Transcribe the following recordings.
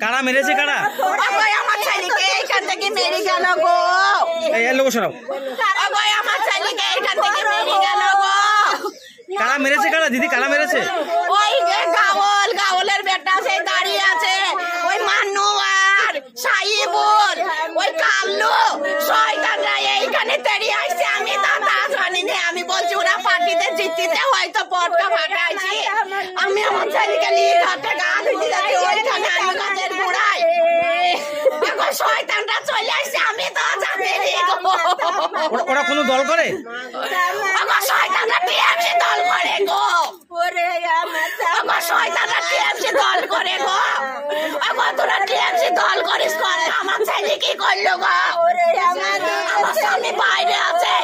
কারা মেরেছে কারা? আমার ছেলেকে এইখান থেকে মেরে গেল গো। এই লোক শোনাও। আমার ছেলেকে এইখান থেকে মেরে গেল গো। কারা মেরেছে কারা দিদি? কারা মেরেছে? ওই গাওলের বেটা সেই দাঁড়িয়ে আছে, ওই মান্নু আর সাইবুল, ওই কাল্লু শয়তানরা এইখানে তেড়িয়ে আসছে। আমি দাদা জানিনি, আমি বলছি ওরা পার্টিতে জিততে হয়তো পটকা ফাটাইছি। আমি আমার ছেলেকে নিয়ে ঘাটে গা ধুতে যাচ্ছি, ওইখানে আমি গাছের গোড়ায় এখন শয়তানরা চলে আসছে। আমি তো জানিনি গো। ওরা কোনো দল করে? আমার শয়তানরা টিএমসি দল করে গো। আমার শয়তানরা টিএমসি দল করে গো। আমার তোরা টিএমসি দল করিস কর। আমার ছেলে কি করলো গো? আমার স্বামী বাইরে আছে,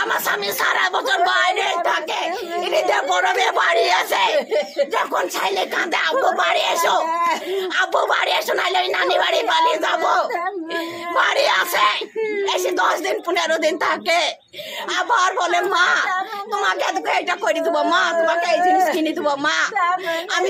আমার স্বামী সারা বছর বাইরে থাকে। ঈদে পরবে বাড়ি আছে, যখন ছেলে কাঁদে আব্বু বাড়ি এসো, আব্বু বাড়ি এসো, নাহলে ওই নানি বাড়ি পালিয়ে যাবো। বাড়ি আসে, এসে 10 দিন 15 দিন থাকে, আবার বলে মা তোমাকে এটা করে দেবো, মা তোমাকে এই জিনিস কিনে দেবো মা। আমি